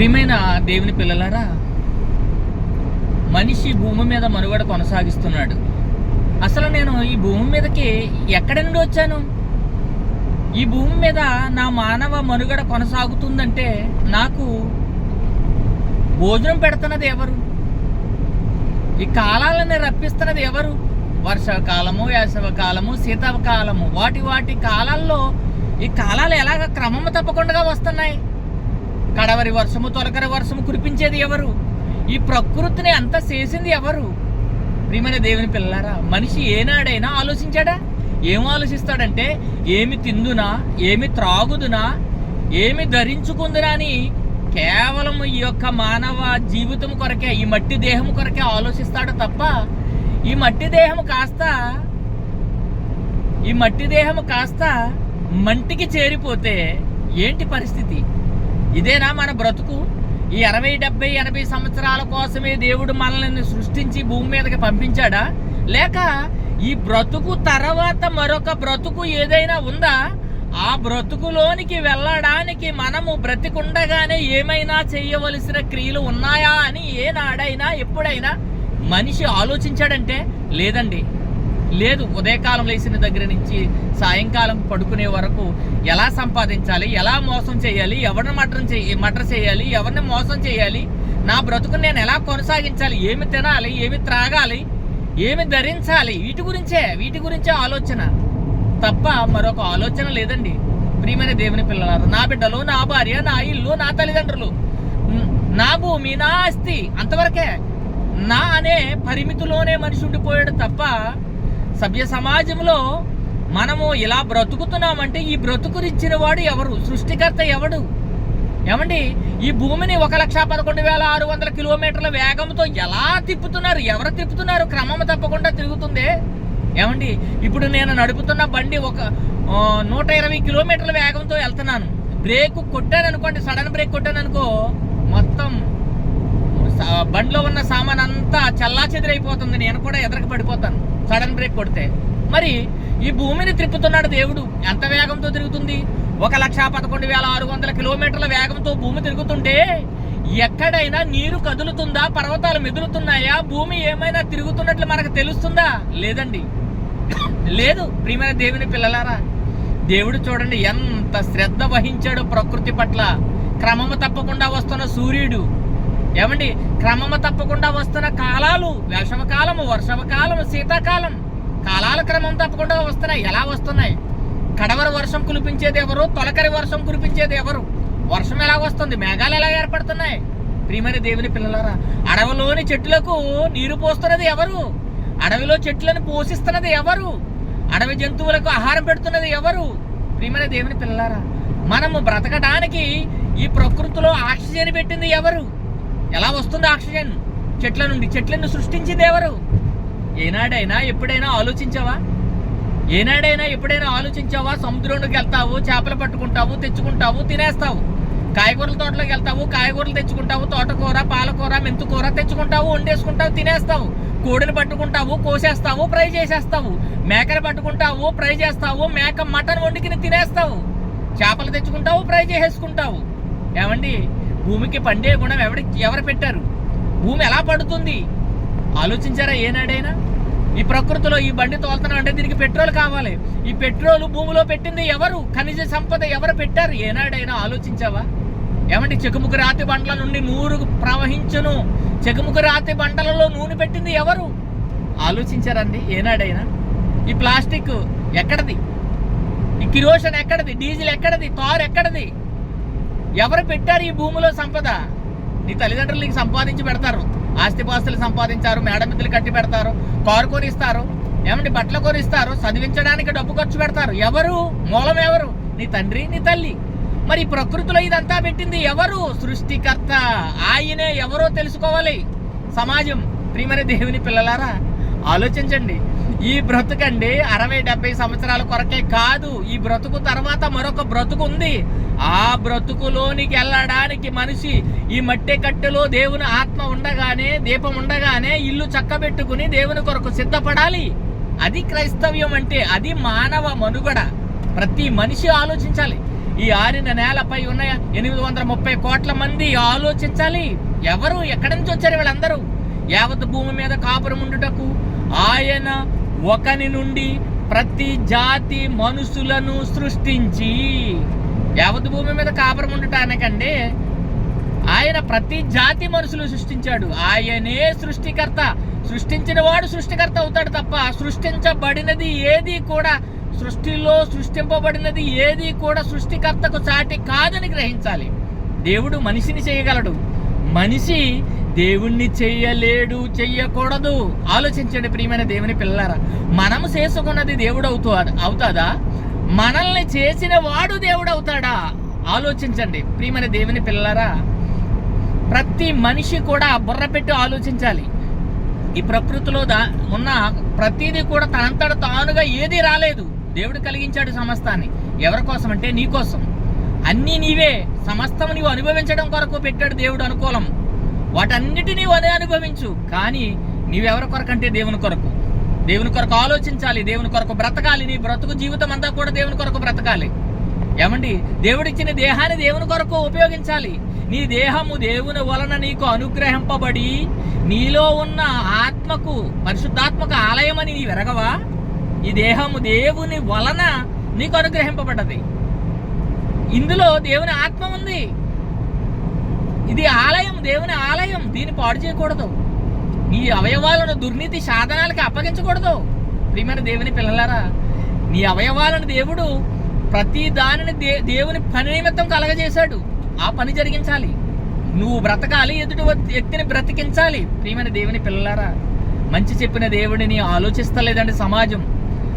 ప్రియమైన దేవుని పిల్లలారా, మనిషి భూమి మీద మనుగడ కొనసాగిస్తున్నాడు. అసలు నేను ఈ భూమి మీదకి ఎక్కడి నుండి వచ్చాను? ఈ భూమి మీద నా మానవ మనుగడ కొనసాగుతుందంటే నాకు భోజనం పెడుతున్నది ఎవరు? ఈ కాలాలని రప్పిస్తున్నది ఎవరు? వర్షాకాలము, వేసవకాలము, శీతాకాలము, వాటి కాలాల్లో ఈ కాలాలు ఎలాగ క్రమము తప్పకుండా వస్తున్నాయి? కడవరి వర్షము, తొలకరి వర్షము కురిపించేది ఎవరు? ఈ ప్రకృతిని అంతా చేసింది ఎవరు? ప్రియమైన దేవుని పిల్లలారా, మనిషి ఏనాడైనా ఆలోచించాడా? ఏం ఆలోచిస్తాడంటే, ఏమి తిందునా, ఏమి త్రాగుదునా, ఏమి ధరించుకుందునా అని కేవలం ఈ యొక్క మానవ జీవితం కొరకే, ఈ మట్టి దేహం కొరకే ఆలోచిస్తాడు తప్ప, ఈ మట్టి దేహము కాస్త మంటికి చేరిపోతే ఏంటి పరిస్థితి? ఇదేనా మన బ్రతుకు? ఈ 60, 70, 80 సంవత్సరాల కోసమే దేవుడు మనల్ని సృష్టించి భూమి మీదకి పంపించాడా? లేక ఈ బ్రతుకు తర్వాత మరొక బ్రతుకు ఏదైనా ఉందా? ఆ బ్రతుకులోనికి వెళ్ళడానికి మనము బ్రతికుండగానే ఏమైనా చేయవలసిన క్రియలు ఉన్నాయా అని ఏనాడైనా ఎప్పుడైనా మనిషి ఆలోచించాడంటే లేదండి, లేదు. ఉదయకాలం లేచిన దగ్గర నుంచి సాయంకాలం పడుకునే వరకు ఎలా సంపాదించాలి, ఎలా మోసం చేయాలి, ఎవరిని మర్డర్ చేయాలి, ఎవరిని మోసం చేయాలి, నా బ్రతుకుని నేను ఎలా కొనసాగించాలి, ఏమి తినాలి, ఏమి త్రాగాలి, ఏమి ధరించాలి, వీటి గురించే ఆలోచన తప్ప మరొక ఆలోచన లేదండి. ప్రియమైన దేవుని పిల్లలారా, నా బిడ్డలు, నా భార్య, నా ఇల్లు, నా తల్లిదండ్రులు, నా భూమి, నా ఆస్తి, అంతవరకే. నా అనే పరిమితిలోనే మనిషి ఉండిపోయాడు తప్ప సభ్య సమాజంలో మనము ఇలా బ్రతుకుతున్నామంటే ఈ బ్రతుకునిచ్చిన వాడు ఎవరు? సృష్టికర్త ఎవడు? ఏమండి, ఈ భూమిని 1,11,600 కిలోమీటర్ల వేగంతో ఎలా తిప్పుతున్నారు? ఎవరు తిప్పుతున్నారు? క్రమం తప్పకుండా తిరుగుతుంది. ఏమండి, ఇప్పుడు నేను నడుపుతున్న బండి 120 కిలోమీటర్ల వేగంతో వెళ్తున్నాను. బ్రేక్ కొట్టాను అనుకోండి, సడన్ బ్రేక్ కొట్టాను అనుకో, మొత్తం బండిలో ఉన్న సామాన్ అంతా చల్లా చెదిరైపోతుంది. నేను కూడా ఎదరకు పడిపోతాను సడన్ బ్రేక్ కొడితే. మరి ఈ భూమిని తిప్పుతున్నాడు దేవుడు. ఎంత వేగంతో తిరుగుతుంది? 1,11,600 కిలోమీటర్ల వేగంతో భూమి తిరుగుతుంటే ఎక్కడైనా నీరు కదులుతుందా? పర్వతాలు మెదులుతున్నాయా? భూమి ఏమైనా తిరుగుతున్నట్లు మనకు తెలుస్తుందా? లేదండి, లేదు. ప్రియమైన దేవుని పిల్లలారా, దేవుడు చూడండి ఎంత శ్రద్ధ వహించాడు ప్రకృతి పట్ల. క్రమము తప్పకుండా వస్తున్న సూర్యుడు, ఏమండి, క్రమము తప్పకుండా వస్తున్న కాలాలు, వేసవకాలము, వర్షవకాలము, శీతాకాలం, కాలాల క్రమం తప్పకుండా వస్తున్నాయి. ఎలా వస్తున్నాయి? కడవరి వర్షం కురిపించేది ఎవరు? తొలకరి వర్షం కురిపించేది ఎవరు? వర్షం ఎలా వస్తుంది? మేఘాలు ఎలా ఏర్పడుతున్నాయి? ప్రియమైన దేవుని పిల్లలారా, అడవిలోని చెట్లకు నీరు పోస్తున్నది ఎవరు? అడవిలో చెట్లను పోషిస్తున్నది ఎవరు? అడవి జంతువులకు ఆహారం పెడుతున్నది ఎవరు? ప్రియమైన దేవుని పిల్లలారా, మనము బ్రతకడానికి ఈ ప్రకృతిలో ఆక్సిజన్ పెట్టింది ఎవరు? ఎలా వస్తుంది ఆక్సిజన్? చెట్ల నుండి. చెట్లను సృష్టించింది ఎవరు? ఏనాడైనా ఎప్పుడైనా ఆలోచించావా? సముద్రంలోకి వెళ్తావు, చేపలు పట్టుకుంటావు, తెచ్చుకుంటావు, తినేస్తావు. కాయగూరల తోటలోకి వెళ్తావు, కాయగూరలు తెచ్చుకుంటావు, తోటకూర, పాలకూర, మెంతుకూర తెచ్చుకుంటావు, వండేసుకుంటావు, తినేస్తావు. కోడిని పట్టుకుంటావు, కోసేస్తావు, ఫ్రై చేసేస్తావు. మేకని పట్టుకుంటావు, ఫ్రై చేస్తావు, మేక మటన్ వండుకుని తినేస్తావు. చేపలు తెచ్చుకుంటావు, ఫ్రై చేసేసుకుంటావు. ఏమండి, భూమికి పండే గుణం ఎవరు పెట్టారు? భూమి ఎలా పడుతుంది? ఆలోచించారా ఏనాడైనా? ఈ ప్రకృతిలో ఈ బండి తోలుతున్నాం అంటే దీనికి పెట్రోల్ కావాలి. ఈ పెట్రోల్ భూమిలో పెట్టింది ఎవరు? ఖనిజ సంపద ఎవరు పెట్టారు? ఏనాడైనా ఆలోచించావా? ఏమండి, చెకుముకు రాతి బండల నుండి నూరు ప్రవహించును. చెకుముకు రాతి బండలలో నూనె పెట్టింది ఎవరు? ఆలోచించారండి ఏనాడైనా? ఈ ప్లాస్టిక్ ఎక్కడది? ఈ కిరోషన్ ఎక్కడది? డీజిల్ ఎక్కడది? తారు ఎక్కడది? ఎవరు పెట్టారు ఈ భూమిలో సంపద? నీ తల్లిదండ్రులు నీకు సంపాదించి పెడతారు, ఆస్తిపాస్తులు సంపాదించారు, మేడమిద్దులు కట్టి పెడతారు, కారు కొనిస్తారు, ఏమంటే బట్టలు కొనిస్తారు, చదివించడానికి డబ్బు ఖర్చు పెడతారు. ఎవరు? మూలం ఎవరు? నీ తండ్రి, నీ తల్లి. మరి ప్రకృతిలో ఇదంతా పెట్టింది ఎవరు? సృష్టికర్త. ఆయనే ఎవరో తెలుసుకోవాలి సమాజం. ప్రియమైన దేవుని పిల్లలారా, ఆలోచించండి. ఈ బ్రతుకండి 60, 70 సంవత్సరాల కొరకే కాదు. ఈ బ్రతుకు తర్వాత మరొక బ్రతుకు ఉంది. ఆ బ్రతుకులోనికి వెళ్ళడానికి మనిషి ఈ మట్టి కట్టెలో దేవుని ఆత్మ ఉండగానే, దీపం ఉండగానే ఇల్లు చక్కబెట్టుకుని దేవుని కొరకు సిద్ధపడాలి. అది క్రైస్తవ్యం అంటే. అది మానవ మనుగడ. ప్రతి మనిషి ఆలోచించాలి. ఈ ఆరిన నేలపై ఉన్న 830 కోట్ల మంది ఆలోచించాలి. ఎవరు, ఎక్కడి నుంచి వచ్చారు వీళ్ళందరూ? యావత్ భూమి మీద కాపురం ఉండుటకు ఆయన ఒకని నుండి ప్రతి జాతి మనుషులను సృష్టించి, యావత్ భూమి మీద కాపురం ఉండటానికండి ఆయన ప్రతి జాతి మనుషులు సృష్టించాడు. ఆయనే సృష్టికర్త. సృష్టించిన వాడు సృష్టికర్త అవుతాడు తప్ప సృష్టించబడినది ఏది కూడా, సృష్టిలో సృష్టింపబడినది ఏది కూడా సృష్టికర్తకు సాటి కాదని గ్రహించాలి. దేవుడు మనిషిని చేయగలడు, మనిషి దేవుణ్ణి చెయ్యలేడు, చెయ్యకూడదు. ఆలోచించండి ప్రియమైన దేవుని పిల్లలారా, మనము చేసుకున్నది దేవుడు అవుతాదా? మనల్ని చేసిన వాడు దేవుడు అవుతాడా? ఆలోచించండి ప్రియమైన దేవుని పిల్లలారా. ప్రతి మనిషి కూడా బుర్ర పెట్టి ఆలోచించాలి. ఈ ప్రకృతిలో ఉన్న ప్రతిదీ కూడా తనంతట తానుగా ఏది రాలేదు. దేవుడు కలిగించాడు సమస్తాన్ని. ఎవరి కోసం అంటే నీ కోసం. అన్నీ నీవే, సమస్తం నీవు అనుభవించడం కొరకు పెట్టాడు దేవుడు అనుకూలం. వాటన్నిటినీ నీవు అనుభవించు, కానీ నీవెవరి కొరకు అంటే దేవుని కొరకు. దేవుని కొరకు ఆలోచించాలి, దేవుని కొరకు బ్రతకాలి. నీ బ్రతుకు జీవితం అంతా కూడా దేవుని కొరకు బ్రతకాలి. ఏమండి, దేవుడిచ్చిన దేహాన్ని దేవుని కొరకు ఉపయోగించాలి. నీ దేహము దేవుని వలన నీకు అనుగ్రహింపబడి నీలో ఉన్న ఆత్మకు, పరిశుద్ధాత్మక ఆలయమని నీ వెరగవా? ఈ దేహము దేవుని వలన నీకు అనుగ్రహింపబడ్డది. ఇందులో దేవుని ఆత్మ ఉంది. ఇది ఆలయం, దేవుని ఆలయం. దీన్ని పాడు చేయకూడదు. నీ అవయవాలను దుర్నీతి సాధనాలకి అప్పగించకూడదు. ప్రియమైన దేవుని పిల్లలారా, నీ అవయవాలను దేవుడు ప్రతి దానిని దేవుని పని నిమిత్తం కలగజేశాడు. ఆ పని జరిగించాలి. నువ్వు బ్రతకాలి, ఎదుటి వ్యక్తిని బ్రతికించాలి. ప్రియమైన దేవుని పిల్లలారా, మంచి చెప్పిన దేవుడిని ఆలోచిస్తలేదండి సమాజం.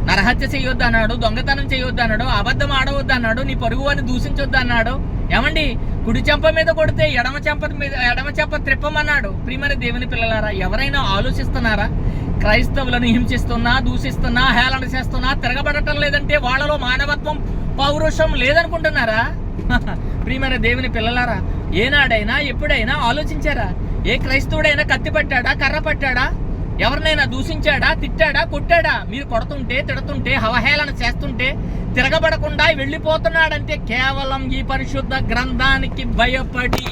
నరహత్య చేయొద్దు అన్నాడు, దొంగతనం చేయొద్దు అన్నాడు, అబద్ధం ఆడవద్దు అన్నాడు, నీ పొరుగు అని దూషించొద్దు అన్నాడు. ఏమండి, కుడి చెంప మీద కొడితే ఎడమ చెంప త్రిప్పమన్నాడు. ప్రియమైన దేవుని పిల్లలారా, ఎవరైనా ఆలోచిస్తున్నారా? క్రైస్తవులను హింసిస్తున్నా, దూషిస్తున్నా, హేళన చేస్తున్నా, తిరగబడటం లేదంటే వాళ్ళలో మానవత్వం, పౌరుషం లేదనుకుంటున్నారా? ప్రియమైన దేవుని పిల్లలారా, ఏనాడైనా ఎప్పుడైనా ఆలోచించారా? ఏ క్రైస్తవుడైనా కత్తి పట్టాడా, కర్ర పట్టాడా, ఎవరినైనా దూషించాడా, తిట్టాడా, కొట్టాడా? మీరు కొడుతుంటే, తిడుతుంటే, అవహేళన చేస్తుంటే తిరగబడకుండా వెళ్ళిపోతున్నాడంటే కేవలం ఈ పరిశుద్ధ గ్రంథానికి భయపడి.